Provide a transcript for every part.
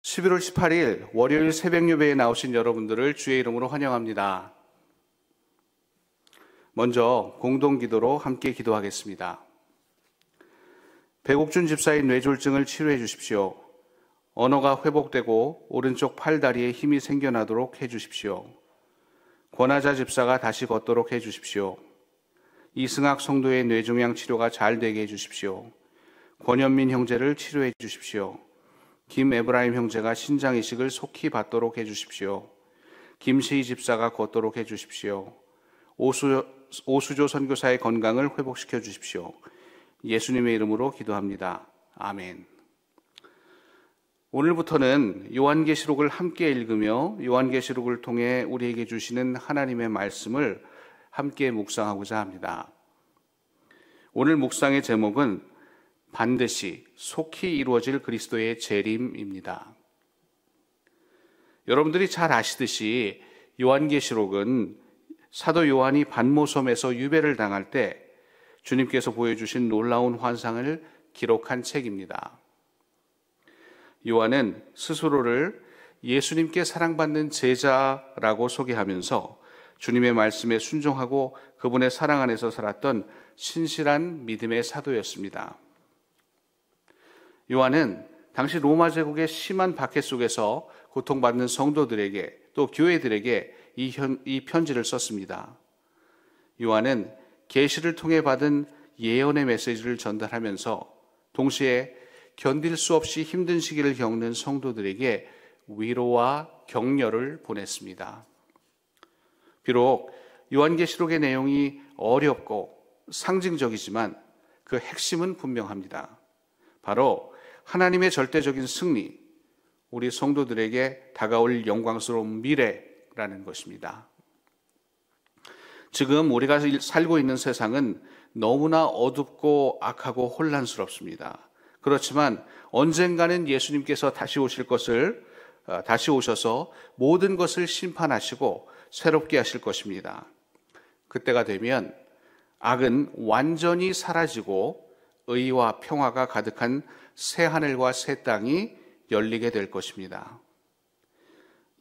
11월 18일 월요일 새벽 예배에 나오신 여러분들을 주의 이름으로 환영합니다. 먼저 공동기도로 함께 기도하겠습니다. 백옥준 집사의 뇌졸중을 치료해 주십시오. 언어가 회복되고 오른쪽 팔 다리에 힘이 생겨나도록 해 주십시오. 권하자 집사가 다시 걷도록 해 주십시오. 이승학 성도의 뇌종양 치료가 잘 되게 해 주십시오. 권현민 형제를 치료해 주십시오. 김에브라임 형제가 신장 이식을 속히 받도록 해 주십시오. 김시희 집사가 걷도록 해 주십시오. 오수조 선교사의 건강을 회복시켜 주십시오. 예수님의 이름으로 기도합니다. 아멘. 오늘부터는 요한계시록을 함께 읽으며 요한계시록을 통해 우리에게 주시는 하나님의 말씀을 함께 묵상하고자 합니다. 오늘 묵상의 제목은 반드시 속히 이루어질 그리스도의 재림입니다. 여러분들이 잘 아시듯이 요한계시록은 사도 요한이 반모섬에서 유배를 당할 때 주님께서 보여주신 놀라운 환상을 기록한 책입니다. 요한은 스스로를 예수님께 사랑받는 제자라고 소개하면서 주님의 말씀에 순종하고 그분의 사랑 안에서 살았던 신실한 믿음의 사도였습니다. 요한은 당시 로마 제국의 심한 박해 속에서 고통받는 성도들에게 또 교회들에게 이 편지를 썼습니다. 요한은 계시를 통해 받은 예언의 메시지를 전달하면서 동시에 견딜 수 없이 힘든 시기를 겪는 성도들에게 위로와 격려를 보냈습니다. 비록 요한계시록의 내용이 어렵고 상징적이지만 그 핵심은 분명합니다. 바로 하나님의 절대적인 승리, 우리 성도들에게 다가올 영광스러운 미래라는 것입니다. 지금 우리가 살고 있는 세상은 너무나 어둡고 악하고 혼란스럽습니다. 그렇지만 언젠가는 예수님께서 다시 오셔서 모든 것을 심판하시고 새롭게 하실 것입니다. 그때가 되면 악은 완전히 사라지고 의와 평화가 가득한 새 하늘과 새 땅이 열리게 될 것입니다.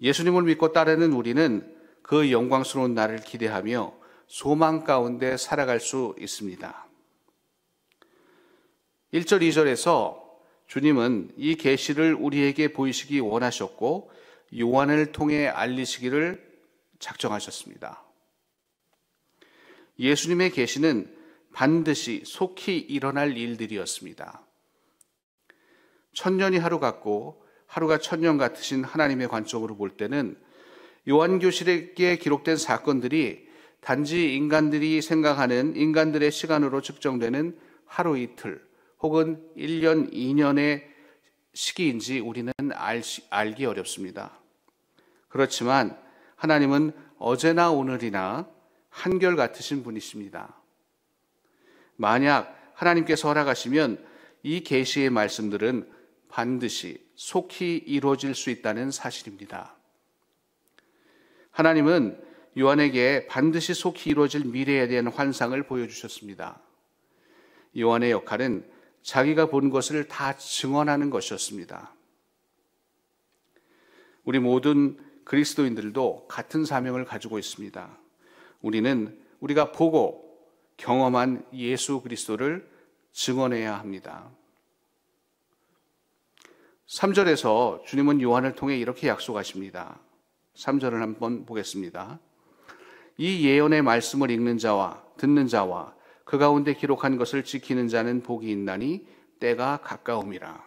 예수님을 믿고 따르는 우리는 그 영광스러운 날을 기대하며 소망 가운데 살아갈 수 있습니다. 1절, 2절에서 주님은 이 계시를 우리에게 보이시기 원하셨고 요한을 통해 알리시기를 작정하셨습니다. 예수님의 계시는 반드시 속히 일어날 일들이었습니다. 천년이 하루 같고 하루가 천년 같으신 하나님의 관점으로 볼 때는 요한계시록에 기록된 사건들이 단지 인간들이 생각하는 인간들의 시간으로 측정되는 하루 이틀 혹은 1년, 2년의 시기인지 우리는 알기 어렵습니다. 그렇지만 하나님은 어제나 오늘이나 한결같으신 분이십니다. 만약 하나님께서 허락하시면 이 계시의 말씀들은 반드시 속히 이루어질 수 있다는 사실입니다. 하나님은 요한에게 반드시 속히 이루어질 미래에 대한 환상을 보여주셨습니다. 요한의 역할은 자기가 본 것을 다 증언하는 것이었습니다. 우리 모든 그리스도인들도 같은 사명을 가지고 있습니다. 우리는 우리가 보고 경험한 예수 그리스도를 증언해야 합니다. 3절에서 주님은 요한을 통해 이렇게 약속하십니다. 3절을 한번 보겠습니다. 이 예언의 말씀을 읽는 자와 듣는 자와 그 가운데 기록한 것을 지키는 자는 복이 있나니 때가 가까움이라.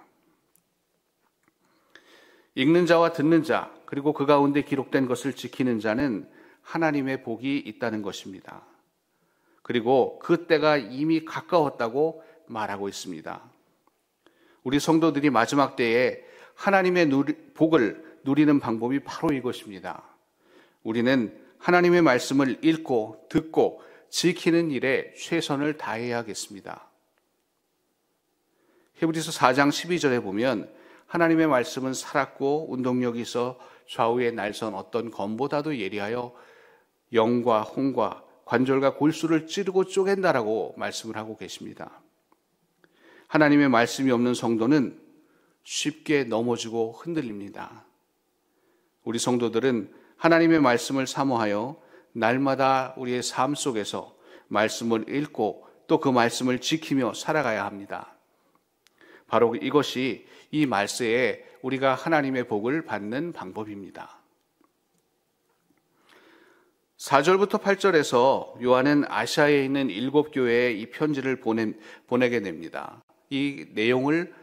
읽는 자와 듣는 자 그리고 그 가운데 기록된 것을 지키는 자는 하나님의 복이 있다는 것입니다. 그리고 그 때가 이미 가까웠다고 말하고 있습니다. 우리 성도들이 마지막 때에 하나님의 복을 누리는 방법이 바로 이것입니다. 우리는 하나님의 말씀을 읽고 듣고 지키는 일에 최선을 다해야겠습니다. 히브리서 4장 12절에 보면 하나님의 말씀은 살았고 운동력이 있어 좌우의 날선 어떤 검보다도 예리하여 영과 홍과 관절과 골수를 찌르고 쪼갠다라고 말씀을 하고 계십니다. 하나님의 말씀이 없는 성도는 쉽게 넘어지고 흔들립니다. 우리 성도들은 하나님의 말씀을 사모하여 날마다 우리의 삶 속에서 말씀을 읽고 또 그 말씀을 지키며 살아가야 합니다. 바로 이것이 이 말세에 우리가 하나님의 복을 받는 방법입니다. 4절부터 8절에서 요한은 아시아에 있는 7교회에 이 편지를 보내게 됩니다. 이 내용을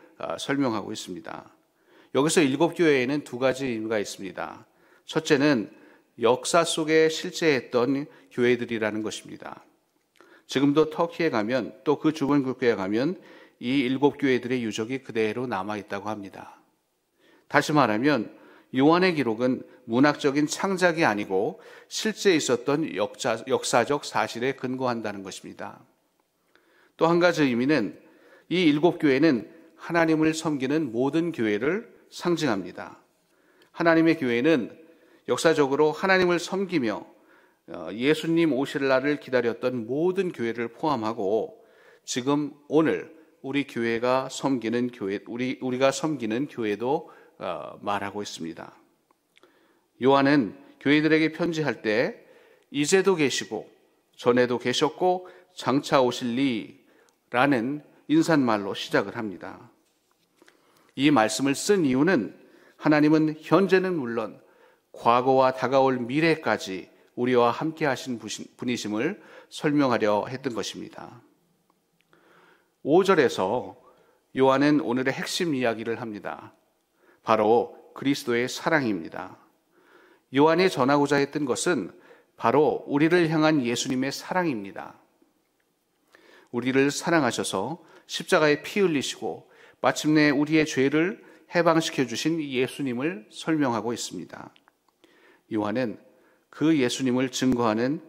설명하고 있습니다. 여기서 7교회에는 두 가지 의미가 있습니다. 첫째는 역사 속에 실제했던 교회들이라는 것입니다. 지금도 터키에 가면 또 그 주변 국가에 가면 이 7교회들의 유적이 그대로 남아있다고 합니다. 다시 말하면 요한의 기록은 문학적인 창작이 아니고 실제 있었던 역사적 사실에 근거한다는 것입니다. 또 한 가지 의미는 이 7교회는 하나님을 섬기는 모든 교회를 상징합니다. 하나님의 교회는 역사적으로 하나님을 섬기며 예수님 오실 날을 기다렸던 모든 교회를 포함하고 지금 오늘 우리 교회가 섬기는 교회, 우리가 섬기는 교회도 말하고 있습니다. 요한은 교회들에게 편지할 때 이제도 계시고 전에도 계셨고 장차 오실 리라는 인사말로 시작을 합니다. 이 말씀을 쓴 이유는 하나님은 현재는 물론 과거와 다가올 미래까지 우리와 함께 하신 분이심을 설명하려 했던 것입니다. 5절에서 요한은 오늘의 핵심 이야기를 합니다. 바로 그리스도의 사랑입니다. 요한이 전하고자 했던 것은 바로 우리를 향한 예수님의 사랑입니다. 우리를 사랑하셔서 십자가에 피 흘리시고 마침내 우리의 죄를 해방시켜 주신 예수님을 설명하고 있습니다. 요한은 그 예수님을 증거하는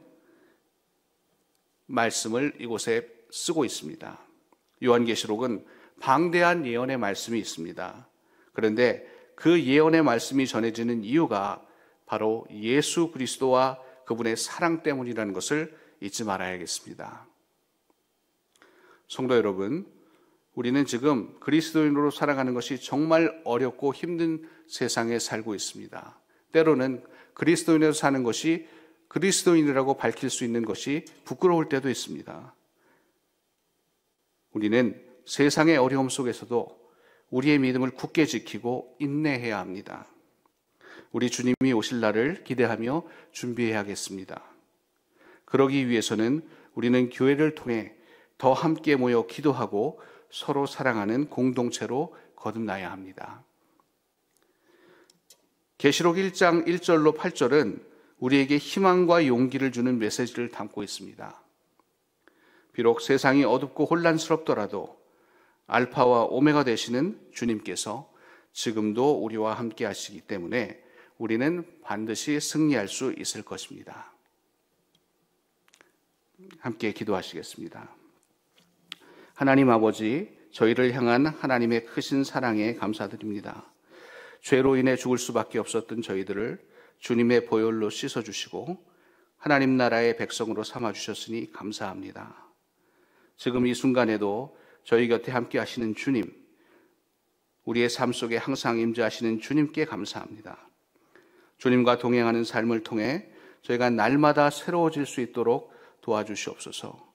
말씀을 이곳에 쓰고 있습니다. 요한계시록은 방대한 예언의 말씀이 있습니다. 그런데 그 예언의 말씀이 전해지는 이유가 바로 예수 그리스도와 그분의 사랑 때문이라는 것을 잊지 말아야겠습니다. 성도 여러분, 우리는 지금 그리스도인으로 살아가는 것이 정말 어렵고 힘든 세상에 살고 있습니다. 때로는 그리스도인으로 사는 것이 그리스도인이라고 밝힐 수 있는 것이 부끄러울 때도 있습니다. 우리는 세상의 어려움 속에서도 우리의 믿음을 굳게 지키고 인내해야 합니다. 우리 주님이 오실 날을 기대하며 준비해야겠습니다. 그러기 위해서는 우리는 교회를 통해 더 함께 모여 기도하고 서로 사랑하는 공동체로 거듭나야 합니다. 계시록 1장 1절로 8절은 우리에게 희망과 용기를 주는 메시지를 담고 있습니다. 비록 세상이 어둡고 혼란스럽더라도 알파와 오메가 되시는 주님께서 지금도 우리와 함께 하시기 때문에 우리는 반드시 승리할 수 있을 것입니다. 함께 기도하시겠습니다. 하나님 아버지, 저희를 향한 하나님의 크신 사랑에 감사드립니다. 죄로 인해 죽을 수밖에 없었던 저희들을 주님의 보혈로 씻어주시고 하나님 나라의 백성으로 삼아주셨으니 감사합니다. 지금 이 순간에도 저희 곁에 함께 하시는 주님, 우리의 삶 속에 항상 임재하시는 주님께 감사합니다. 주님과 동행하는 삶을 통해 저희가 날마다 새로워질 수 있도록 도와주시옵소서.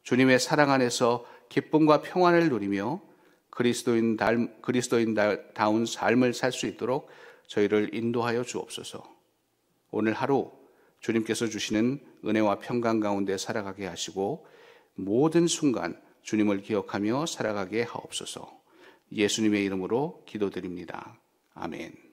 주님의 사랑 안에서 기쁨과 평안을 누리며 그리스도인다운 삶을 살 수 있도록 저희를 인도하여 주옵소서. 오늘 하루 주님께서 주시는 은혜와 평강 가운데 살아가게 하시고 모든 순간 주님을 기억하며 살아가게 하옵소서. 예수님의 이름으로 기도드립니다. 아멘.